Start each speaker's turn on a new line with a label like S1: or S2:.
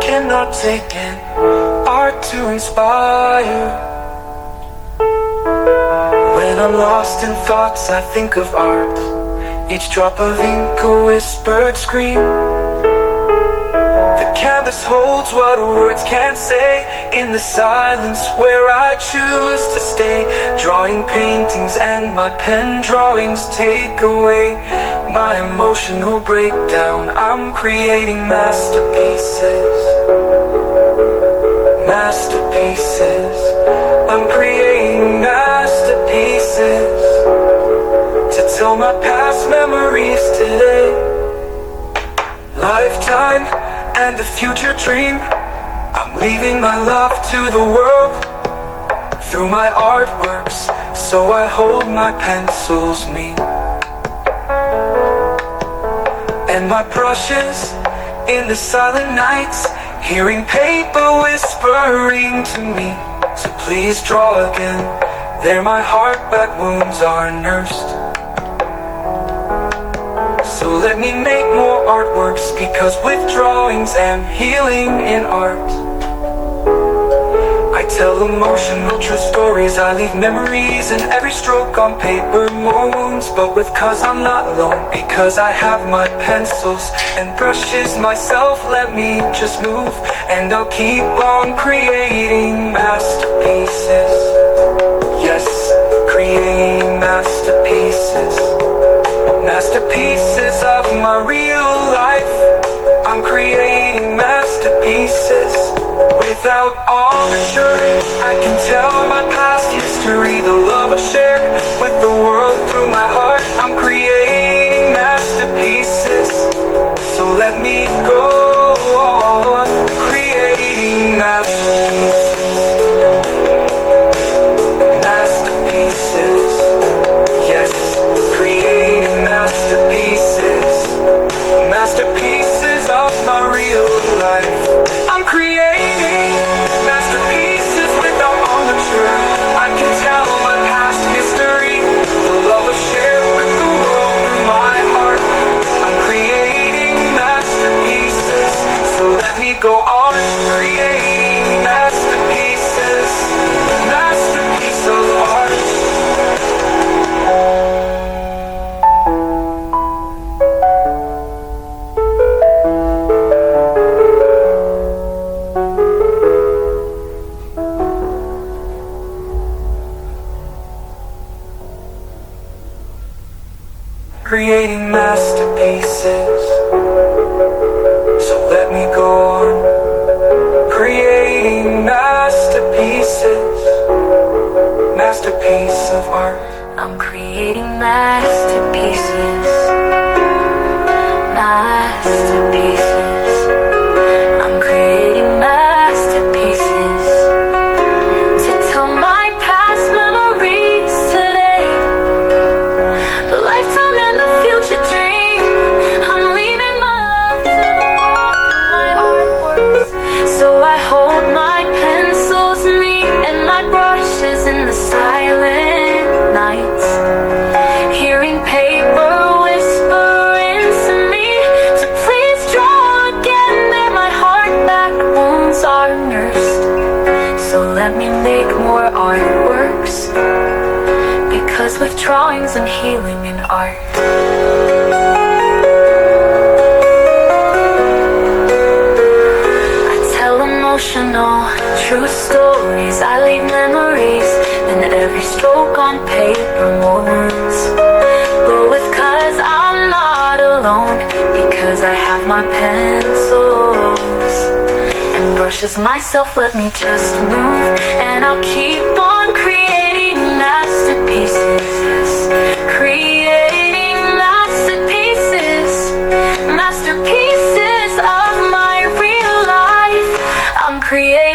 S1: cannot take in art to inspire. When I'm lost in thoughts, I think of art. Each drop of ink a whispered scream. The canvas holds what words can't say. In the silence where I choose to stay, drawing paintings and my pen drawings take away my emotional breakdown. I'm creating masterpieces. Masterpieces. I'm creating masterpieces to tell my past memories today. Lifetime and a future dream. I'm leaving my love to the world through my artworks, so I hold my pencils meet and my brushes in the silent nights, hearing paper whispering to me to please draw again. There my heart back wounds are nursed. So let me make more artworks, because with drawings and healing in art, I tell emotional true stories. I leave memories in every stroke on paper, more wounds, but with cause I'm not alone, because I have my pencils and brushes myself. Let me just move, and I'll keep on creating masterpieces. Yes, creating masterpieces. Masterpieces of my real life. I'm creating masterpieces. Without all assurance, I can tell my past history, the love I shared with the world through my heart. I'm creating masterpieces, so let me go on creating masterpieces. Masterpieces, yes, creating masterpieces. Masterpieces of my real life. I'm creating masterpieces without all the truth. I can tell my past history, the love I share with the world through my heart. I'm creating masterpieces, so let me go on creating masterpieces. Masterpiece of art. Creating masterpieces, so let me go on creating masterpieces. Masterpiece of art.
S2: I'm creating masterpieces. Masterpieces. I'm creating masterpieces to tell my past memories today. The lifetime and the future dream. I'm leaving my love to the world through my artworks, so I hold my pencils neat and my brushes in the silent nights, hearing paper whispering to me to please draw again. There my heart back wounds are nursed, so let me make more artworks, because with drawings and healing in art. I tell emotional true stories. I leave memories in every stroke on paper, more wounds, but with cause I'm not alone, because I have my pencils and brushes myself. Let me just move, and I'll keep on creating masterpieces. Creating masterpieces. Masterpieces of my real life. I'm creating